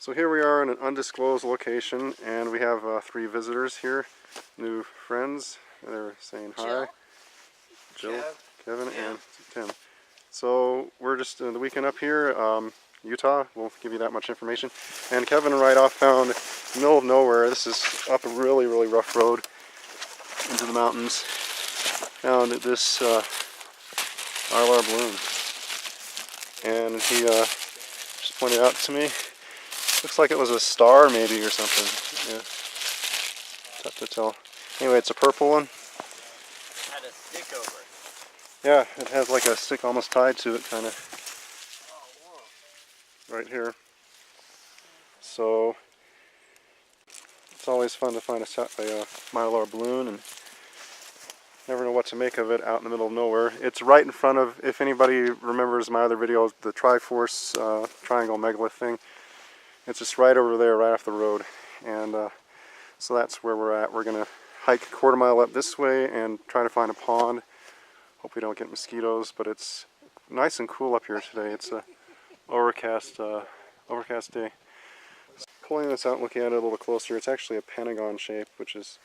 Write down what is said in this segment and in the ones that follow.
So here we are in an undisclosed location, and we have 3 visitors here, new friends. They're saying hi. Jill, Kevin, and Tim. So we're just in the weekend up here, Utah. Won't give you that much information. And Kevin right off found the middle of nowhere. This is up a really rough road into the mountains. Found this Mylar balloon, and he just pointed out to me. Looks like it was a star maybe or something. Yeah, tough to tell. Anyway, it's a purple one. It had a stick over it. Yeah, it has like a stick almost tied to it, kind of. Oh, whoa. Right here. So it's always fun to find a Mylar balloon, and never know what to make of it out in the middle of nowhere. It's right in front of, if anybody remembers my other videos, the Triforce triangle megalith thing. It's just right over there, right off the road. And so that's where we're at. We're going to hike a quarter mile up this way and try to find a pond. Hope we don't get mosquitoes, but it's nice and cool up here today. It's a overcast day. Pulling this out and looking at it a little closer, it's actually a pentagon shape, which is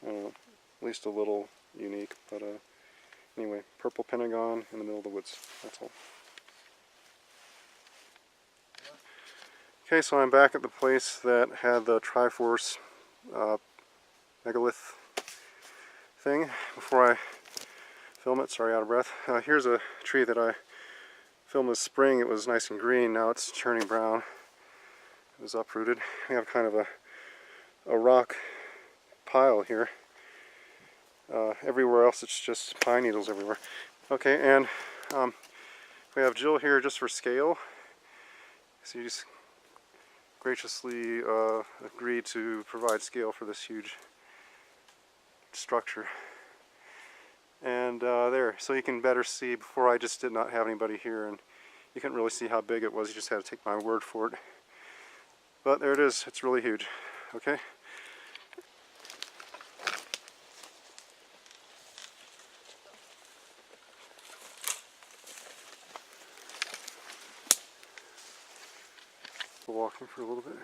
at least a little unique. But anyway, purple pentagon in the middle of the woods. That's all. Okay, so I'm back at the place that had the Triforce megalith thing. Before I film it, sorry, out of breath. Here's a tree that I filmed this spring. It was nice and green. Now it's turning brown. It was uprooted. We have kind of a rock pile here. Everywhere else it's just pine needles everywhere. Okay, and we have Jill here just for scale. So you just graciously agreed to provide scale for this huge structure. And there, so you can better see. Before I just did not have anybody here, and you couldn't really see how big it was. You just had to take my word for it. But there it is. It's really huge. Okay. We're walking for a little bit.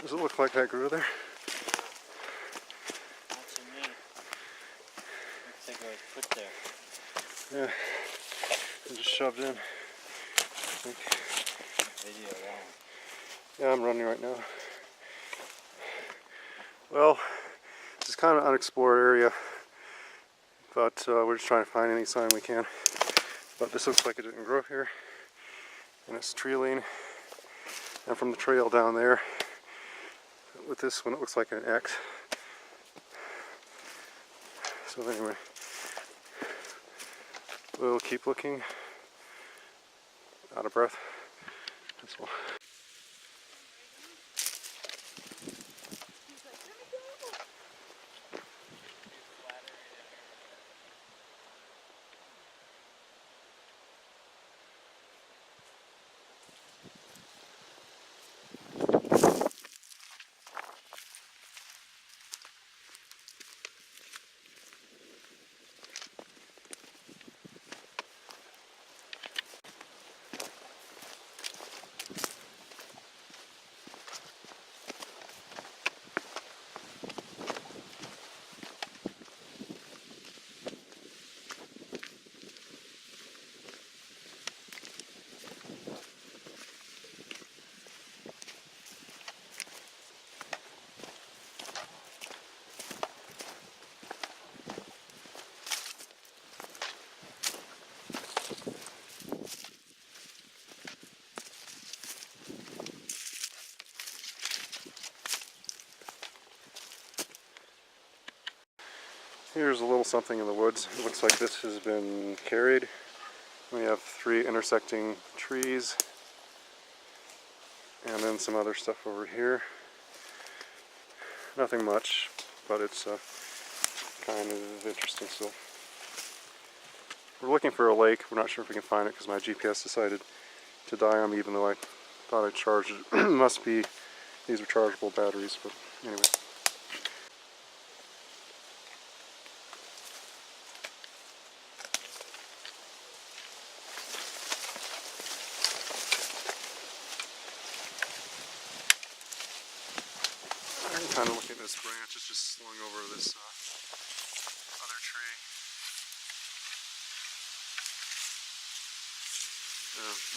Does it look like that grew there? Not to me. Looks like I was put there. Yeah, it just shoved in. I think. Video long. Yeah, I'm running right now. Well, this is kind of an unexplored area, but we're just trying to find any sign we can. But this looks like it didn't grow here, and it's treeling. And from the trail down there, with this one, it looks like an X. So anyway, we'll keep looking. Out of breath. This will. Here's a little something in the woods. It looks like this has been carried. We have 3 intersecting trees, and then some other stuff over here. Nothing much, but it's kind of interesting still. We're looking for a lake. We're not sure if we can find it because my GPS decided to die on me, even though I thought I charged it. Must be these are chargeable batteries, but anyway. I'm kind of looking at this branch. It's just slung over this other tree.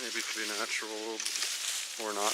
Maybe it could be natural or not.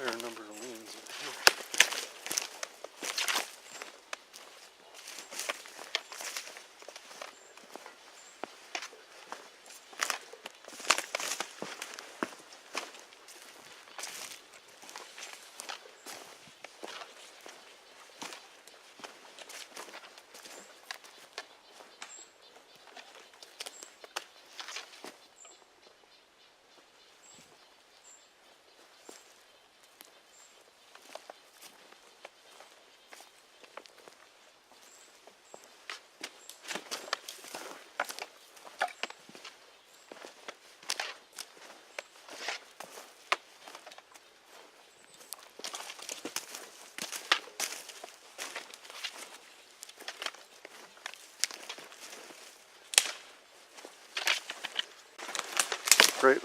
Fair number of leaves over here. Great.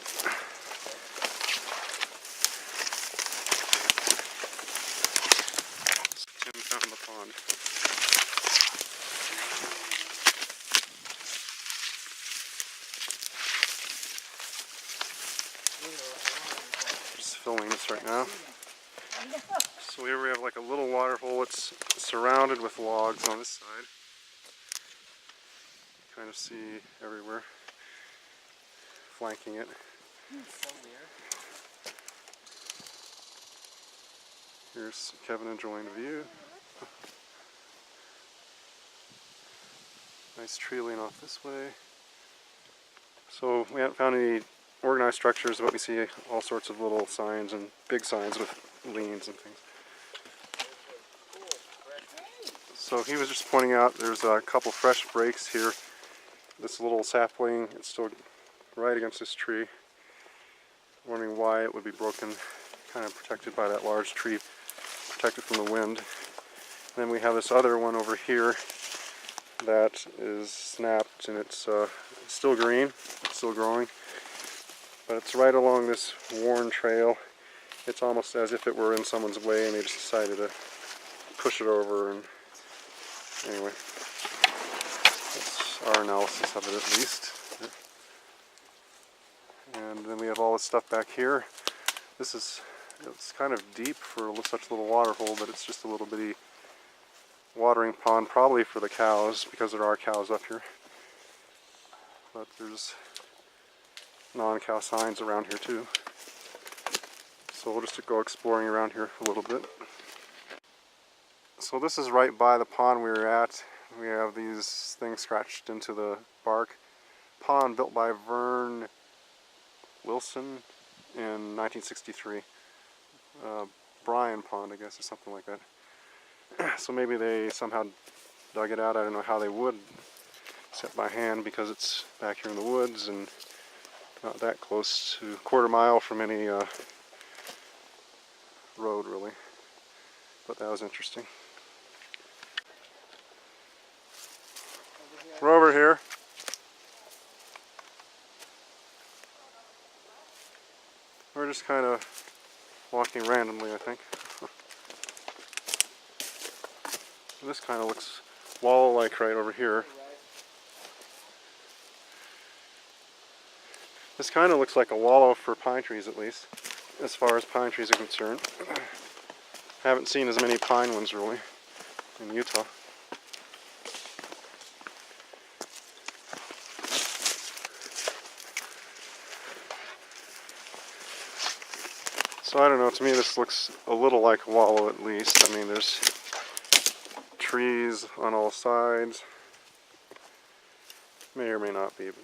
Tim found the pond. There's this right now. So here we have like a little water hole. It's surrounded with logs on this side. Kind of see everywhere, flanking it. So weird. Here's Kevin enjoying the view. Nice tree lean off this way. So we haven't found any organized structures, but we see all sorts of little signs and big signs with leans and things. So he was just pointing out there's a couple fresh breaks here. This little sapling, it's still right against this tree. Wondering why it would be broken, kind of protected by that large tree, protected from the wind. And then we have this other one over here that is snapped, and it's still green, it's still growing, but it's right along this worn trail. It's almost as if it were in someone's way and they just decided to push it over. And anyway, that's our analysis of it at least. And then we have all this stuff back here. It's kind of deep for such a little water hole, but it's just a little bitty watering pond, probably for the cows, because there are cows up here. But there's non-cow signs around here too. So we'll just go exploring around here a little bit. So this is right by the pond we were at. We have these things scratched into the bark. Pond built by Vern Wilson in 1963. Bryan Pond, I guess, or something like that. So maybe they somehow dug it out. I don't know how they would, except by hand, because it's back here in the woods and not that close to a quarter mile from any road, really. But that was interesting. We're over here. We're just kind of walking randomly, I think. This kind of looks wallow-like right over here. This kind of looks like a wallow for pine trees, at least, as far as pine trees are concerned. Haven't seen as many pine ones, really, in Utah. So I don't know, to me this looks a little like a wallow at least. I mean, there's trees on all sides. May or may not be, but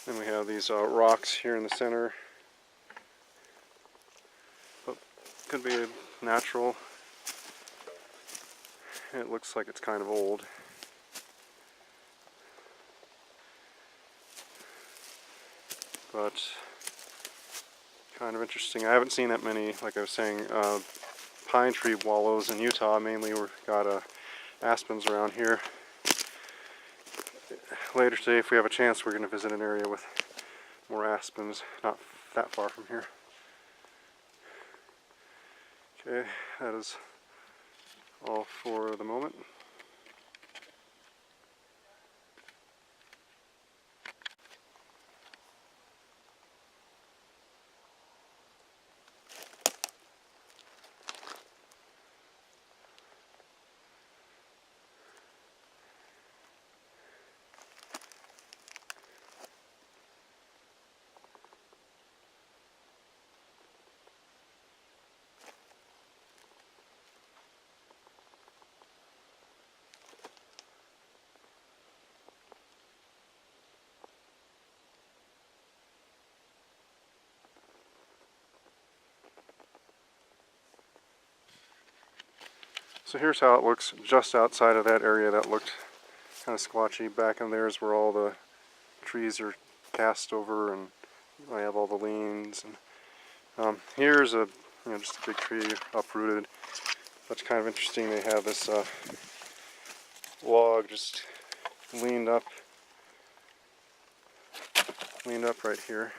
then we have these rocks here in the center. But could be natural. It looks like it's kind of old. But kind of interesting. I haven't seen that many, like I was saying, pine tree wallows in Utah. Mainly we've got aspens around here. Later today, if we have a chance, we're going to visit an area with more aspens, not that far from here. Okay, that is all for the moment. So here's how it looks just outside of that area that looked kind of squatchy. Back in there is where all the trees are cast over, and I have all the leans. And here's just a big tree uprooted. That's kind of interesting. They have this log just leaned up right here.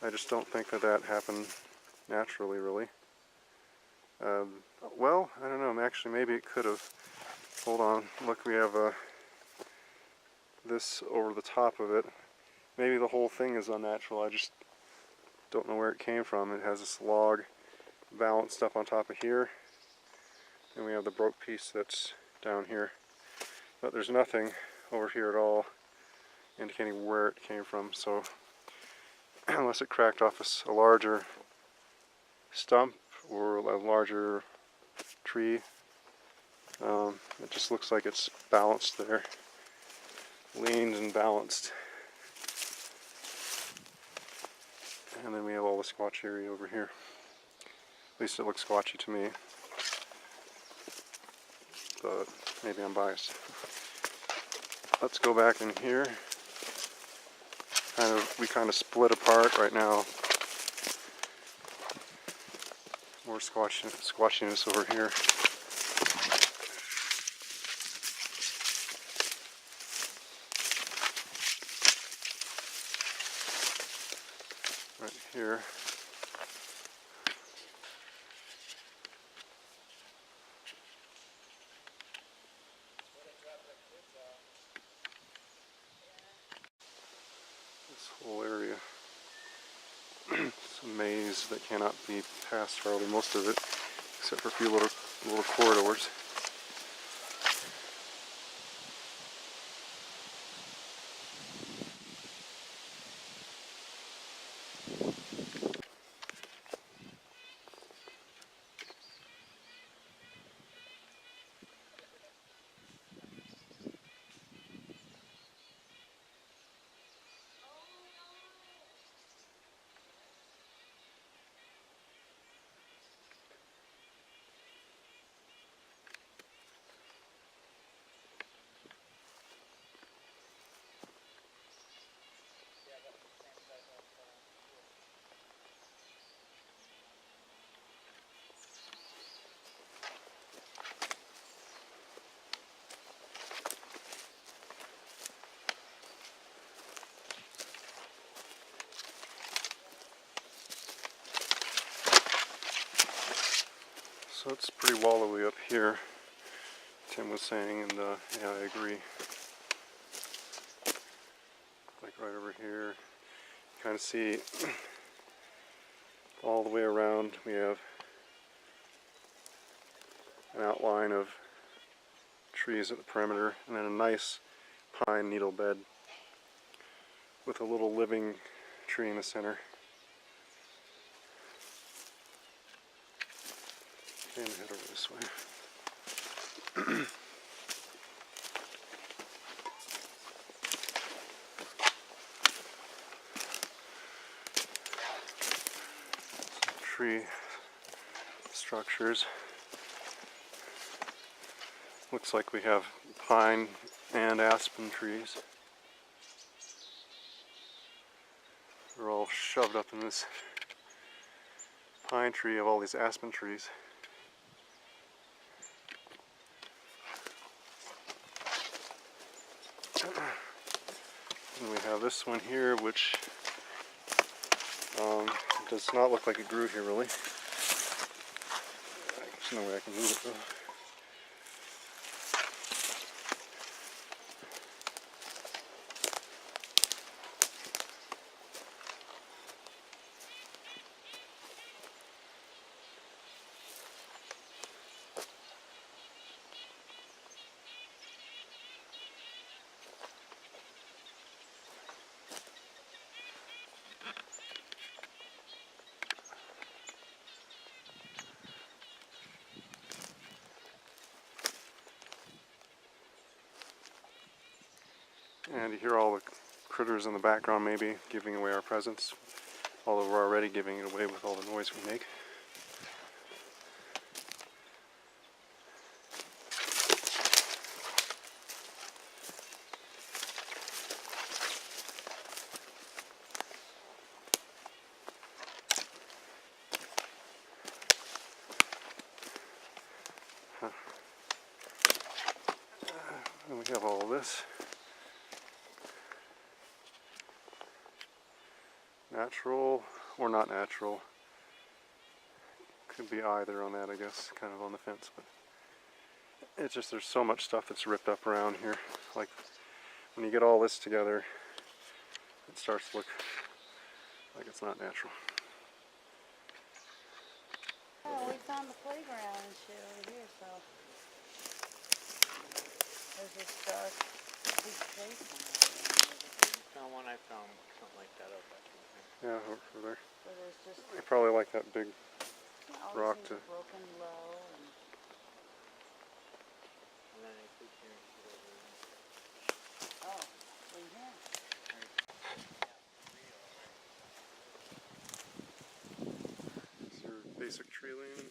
I just don't think that happened naturally, really. Well, I don't know, actually maybe it could have. Hold on, look, we have this over the top of it. Maybe the whole thing is unnatural. I just Don't know where it came from. It has this log balanced up on top of here. And we have the broke piece that's down here. But there's nothing over here at all indicating where it came from. So unless it cracked off a larger stump or a larger tree, it just looks like it's balanced there. Leaned and balanced. And then we have all the squatch area over here. At least it looks squatchy to me. But maybe I'm biased. Let's go back in here. We kind of split apart right now. More squatchiness over here. Right here. This whole area. It's a maze that cannot be passed, hardly most of it, except for a few little corridors. So it's pretty wallowy up here, Tim was saying, and yeah, I agree. Like right over here, you kind of see all the way around we have an outline of trees at the perimeter, and then a nice pine needle bed with a little living tree in the center. And head over this way. Some tree structures. Looks like we have pine and aspen trees. They're all shoved up in this pine tree of all these aspen trees. And we have this one here, which does not look like it grew here really. There's no way I can move it though. And you hear all the critters in the background maybe giving away our presence, although we're already giving it away with all the noise we make. And we have all of this. Natural or not natural. Could be either on that, I guess, kind of on the fence, but it's just there's so much stuff that's ripped up around here. Like when you get all this together, it starts to look like it's not natural. Yeah, we found the playground and shit over here, so. There's this dark, big place somewhere. Found one. I found something like that out back in here. Yeah, over there. So there's just They probably like that big all rock these to. things broken low and. And then I put here and put over there. Oh, in here. Is your basic tree lane?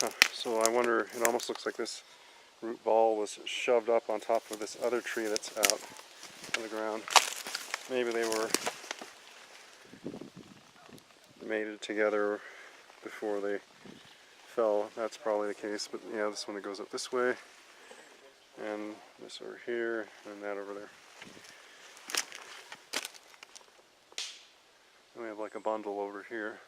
Huh. So I wonder, it almost looks like this root ball was shoved up on top of this other tree that's out on the ground. Maybe they were mated together before they fell. That's probably the case, but yeah, this one that goes up this way, and this over here, and that over there. And we have like a bundle over here.